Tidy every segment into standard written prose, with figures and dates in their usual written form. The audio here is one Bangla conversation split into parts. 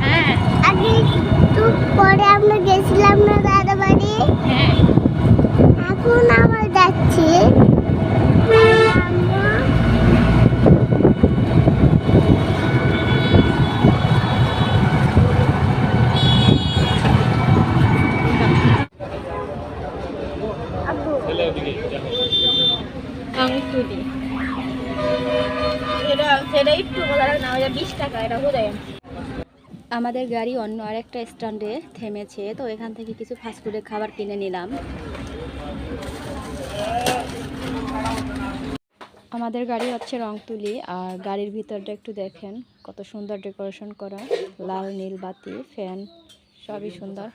হ্যাঁ, আগে একটু পরে আমরা গেছিলাম না দাদা বাড়ি। হ্যাঁ, এখন আবার যাচ্ছি। আমাদের গাড়ি অন্য আরেকটা স্ট্যান্ডে থেমেছে, তো এখান থেকে কিছু ফাস্টফুডের খাবার কিনে নিলাম। আমাদের গাড়ি হচ্ছে রংতুলি, আর গাড়ির ভিতরটা একটু দেখেন কত সুন্দর ডেকোরেশন করা, লাল নীল বাতি, ফ্যান, সবই সুন্দর।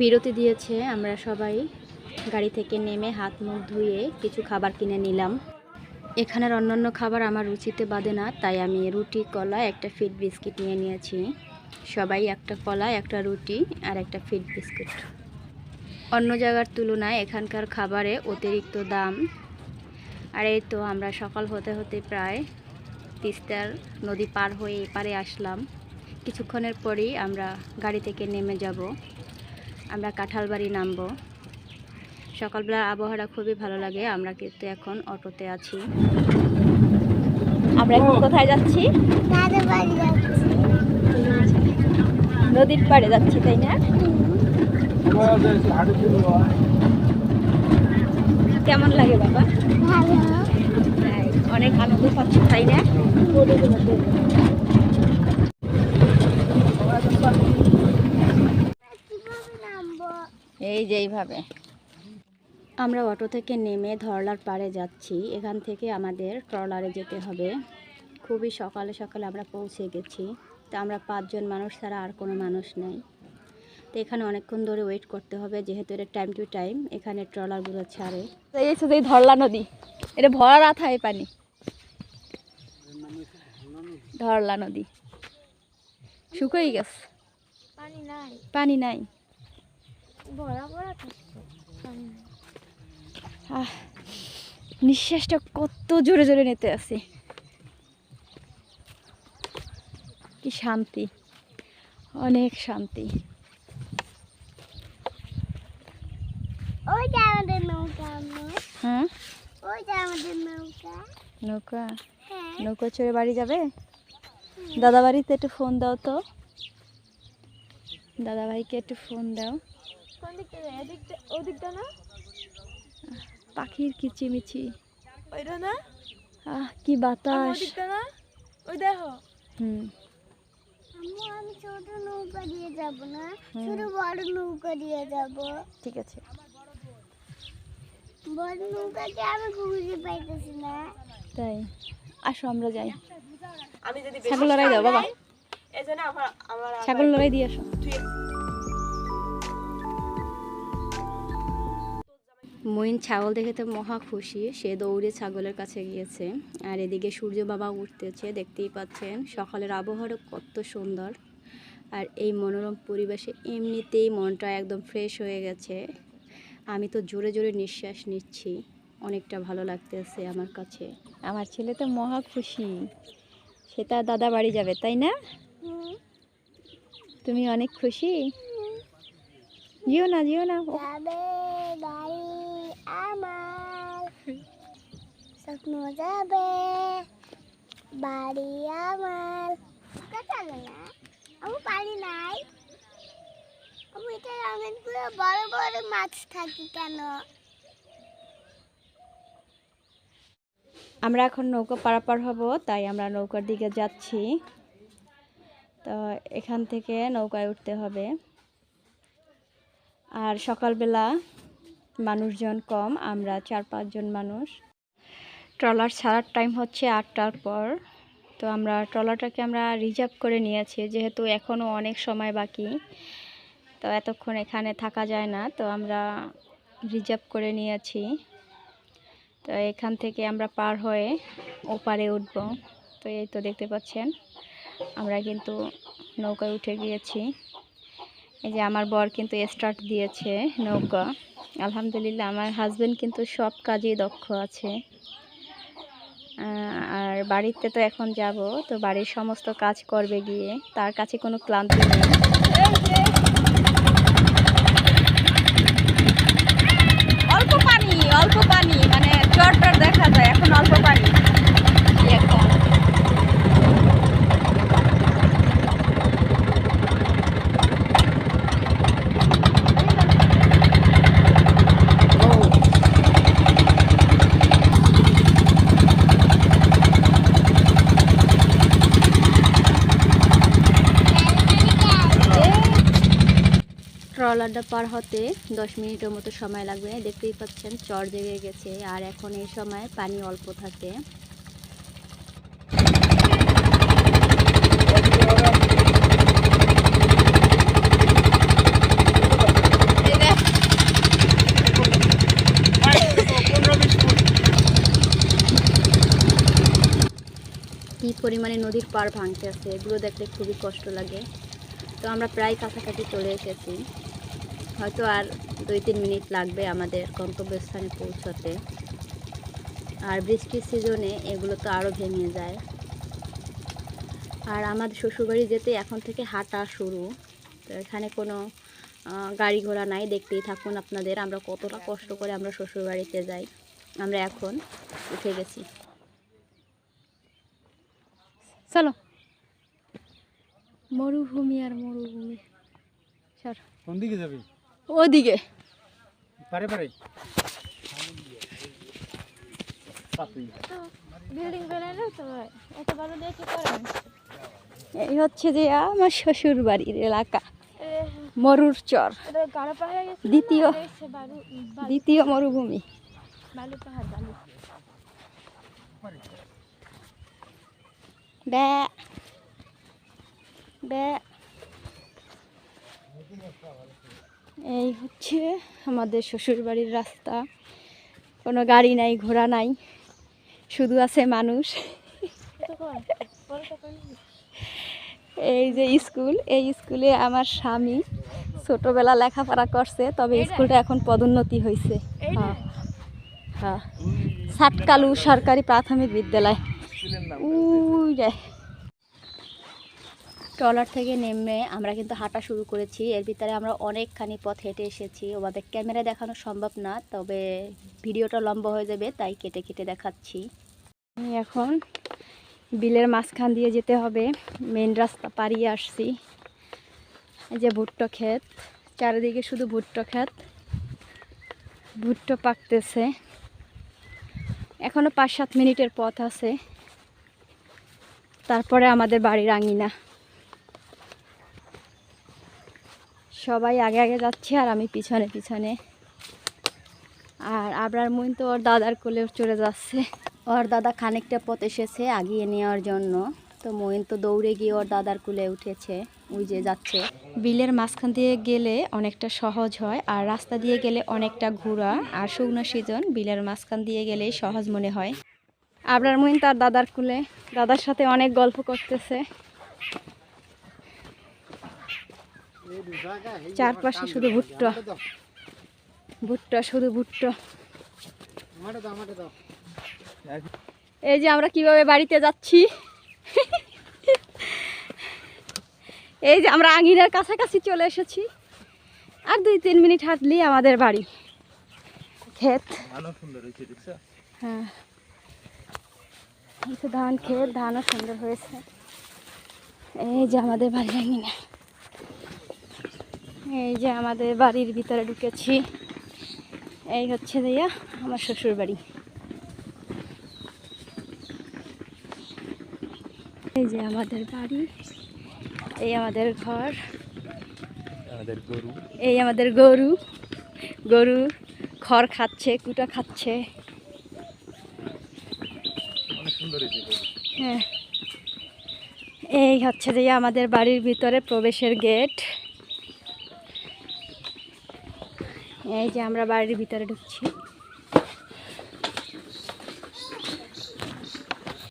বিরতি দিয়েছে, আমরা সবাই গাড়ি থেকে নেমে হাত মুখ ধুয়ে কিছু খাবার কিনে নিলাম। এখানের অন্যান্য খাবার আমার রুচিতে বাঁধে না, তাই আমি রুটি, কলা, একটা ফিট বিস্কিট নিয়ে নিয়েছি। সবাই একটা কলা, একটা রুটি আর একটা ফিট বিস্কুট। অন্য জায়গার তুলনায় এখানকার খাবারে অতিরিক্ত দাম। আর এই তো আমরা সকাল হতে হতে প্রায় তিস্তার নদী পার হয়ে এপারে আসলাম। কিছুক্ষণের পরেই আমরা গাড়ি থেকে নেমে যাব, আমরা কাঁঠালবাড়ি নামবো। সকালবেলার আবহাওয়াটা খুবই ভালো লাগে। আমরা কিন্তু এখন অটোতে আছি। আমরা এখন কোথায় যাচ্ছি? নদীর পাড়ে যাচ্ছি, তাই না? কেমন লাগে বাবা? অনেক আনন্দ পাচ্ছি, তাই না? এই যে এইভাবে আমরা অটো থেকে নেমে ধরলার পাড়ে যাচ্ছি। এখান থেকে আমাদের ট্রলারে যেতে হবে। খুবই সকালে সকালে আমরা পৌঁছে গেছি। তো আমরা 5 জন মানুষ ছাড়া আর কোনো মানুষ নেই। তো এখানে অনেকক্ষণ ধরে ওয়েট করতে হবে, যেহেতু এটা টাইম টু টাইম এখানে ট্রলারগুলো ছাড়ে। এই শুধু এই ধরলা নদী, এটা ভরা রাথায় পানি। ধরলা নদী শুকিয়ে গেছে, পানি নাই। নিঃশ্বাসটা কত জোরে জোরে নিতে আছে, কি শান্তি, অনেক শান্তি। হ্যাঁ, নৌকা, নৌকা চড়ে বাড়ি যাবে? দাদা বাড়িতে একটু ফোন দাও তো, দাদা ভাইকে একটু ফোন দাও। পাখির কিচিমিচি, কি বাতাস। আমি ছোট নৌকা দিয়ে যাব না, শুধু বড় নৌকা দিয়ে যাব। ঠিক আছে। বড় নৌকাকে আমি খুঁজে পাইতেছি না। তাই আসো আমরা যাই। ছাগল লড়াই দাও বাবা, ছাগল লড়াই দিয়ে আসো। মইন ছাগল দেখে তো মহা খুশি, সে দৌড়ে ছাগলের কাছে গিয়েছে। আর এদিকে সূর্য বাবা উঠতেছে, দেখতেই পাচ্ছেন। সকালের আবহাওয়া কত সুন্দর, আর এই মনোরম পরিবেশে এমনিতেই মনটা একদম ফ্রেশ হয়ে গেছে। আমি তো জোরে জোরে নিঃশ্বাস নিচ্ছি, অনেকটা ভালো লাগতেছে আমার কাছে। আমার ছেলে তো মহা খুশি, সে তার দাদা বাড়ি যাবে, তাই না? তুমি অনেক খুশি? জিও না, জিও না। বাড়ি আমার স্বপ্ন যাবে, বাড়ি আমার। আমি পারি নাই। আমি এটা অনেকগুলো বড় বড় মাছ থাকি কেন? আমরা এখন নৌকা পারাপার হব, তাই আমরা নৌকার দিকে যাচ্ছি। তো এখান থেকে নৌকায় উঠতে হবে। আর সকালবেলা মানুষজন কম, আমরা 4-5 জন মানুষ। ট্রলার ছাড়ার টাইম হচ্ছে 8টার পর। তো আমরা ট্রলারটাকে রিজার্ভ করে নিয়েছি, যেহেতু এখনও অনেক সময় বাকি, তো এতক্ষণ এখানে থাকা যায় না, তো আমরা রিজার্ভ করে নিয়েছি। তো এখান থেকে আমরা পার হয়ে ওপারে উঠব। তো এই তো দেখতে পাচ্ছেন আমরা কিন্তু নৌকায় উঠে গিয়েছি। এই যে আমার বর কিন্তু স্টার্ট দিয়েছে নৌকা। আলহামদুলিল্লাহ, আমার হাজবেন্ড কিন্তু সব কাজেই দক্ষ আছে। আর বাড়িতে তো এখন যাব, তো বাড়ির সমস্ত কাজ করবে গিয়ে, তার কাছে কোনো ক্লান্তি নেই। অল্প পানি মানে চর দেখা যায়, এখন অল্প পানি এখন। ট্রলারটা পার হতে 10 মিনিটের মতো সময় লাগবে। দেখতেই পাচ্ছেন চর জেগে গেছে, আর এখন এই সময় পানি অল্প থাকে। কি পরিমাণে নদীর পাড় ভাঙতে আছে, এগুলো দেখলে খুবই কষ্ট লাগে। তো আমরা প্রায় কাছাকাছি চলে এসেছি, হয়তো আর 2-3 মিনিট লাগবে আমাদের গন্তব্যস্থানে পৌঁছতে। আর বৃষ্টির সিজনে এগুলো তো আরও ভেঙে যায়। আর আমাদের শ্বশুরবাড়ি যেতে এখন থেকে হাঁটা শুরু, তো এখানে কোনো গাড়ি ঘোড়া নাই। দেখতেই থাকুন আপনাদের আমরা কতটা কষ্ট করে আমরা শ্বশুরবাড়িতে যাই। আমরা এখন উঠে গেছি, চলো। মরুভূমি আর মরুভূমি। সর, কোন দিকে যাবি? ওদিকে পারে পারে বিল্ডিং বানানো তো এত বড় দিয়ে কি করেন? এই হচ্ছে যে আমার শ্বশুর বাড়ির এলাকা, মরুর চর, দ্বিতীয় মরুভূমি। বালু পাহাড়, বালু। ব্যা ব্যা এই হচ্ছে আমাদের শ্বশুর বাড়ির রাস্তা। কোনো গাড়ি নাই, ঘোড়া নাই, শুধু আছে মানুষ। এই যে স্কুল, এই স্কুলে আমার স্বামী ছোটবেলা লেখাপড়া করছে, তবে স্কুলটা এখন পদোন্নতি হয়েছে। হ্যাঁ হ্যাঁ, সাতকালু সরকারি প্রাথমিক বিদ্যালয়। ট্রলার থেকে নেমে আমরা কিন্তু হাঁটা শুরু করেছি। এর ভিতরে আমরা অনেকখানি পথ হেঁটে এসেছি। ওদের ক্যামেরায় দেখানো সম্ভব না, তবে ভিডিওটা লম্বা হয়ে যাবে, তাই কেটে কেটে দেখাচ্ছি। এখন বিলের মাঝখান দিয়ে যেতে হবে, মেন রাস্তা পাড়িয়ে আসছি। এই যে ভুট্টো ক্ষেত, চারিদিকে শুধু ভুট্টো ক্ষেত, ভুট্টো পাকতেছে। এখনো 5-7 মিনিটের পথ আছে, তারপরে আমাদের বাড়ির আঙিনা। সবাই আগে আগে যাচ্ছে আর আমি পিছনে পিছনে। আর আবরার মুইন তো ওর দাদার কোলে চলে যাচ্ছে। ওর দাদা খানিকটা পথ এসেছে আগিয়ে নেওয়ার জন্য, তো মইন তো দৌড়ে গিয়ে ওর দাদার কোলে উঠেছে, ওই যে যাচ্ছে। বিলের মাঝখান দিয়ে গেলে অনেকটা সহজ হয়, আর রাস্তা দিয়ে গেলে অনেকটা ঘোরা। আর শুকনো সিজন বিলের মাঝখান দিয়ে গেলেই সহজ মনে হয়। আবরার মুইন তার দাদার কোলে, দাদার সাথে অনেক গল্প করতেছে। চারপাশে শুধু ভুট্টো, ভুট্টো, শুধু ভুট্টো। এই যে আমরা কিভাবে বাড়িতে যাচ্ছি, এই যে আমরা আঙিনার কাছাকাছি চলে এসেছি। আর 2-3 মিনিট হাঁটলেই আমাদের বাড়ি। ক্ষেত, হ্যাঁ, ধান ক্ষেত, ধানও সুন্দর হয়েছে। এই যে আমাদের বাড়ির আঙিনা, এই যে আমাদের বাড়ির ভিতরে ঢুকেছি। এই হচ্ছে দিয়া আমার শ্বশুর বাড়ি। এই যে আমাদের বাড়ি, এই আমাদের ঘর, এই আমাদের গরু। গরু খড় খাচ্ছে, কুটা খাচ্ছে। হ্যাঁ, এই হচ্ছে যে আমাদের বাড়ির ভিতরে প্রবেশের গেট। এই যে আমরা বাড়ির ভিতরে ঢুকছি।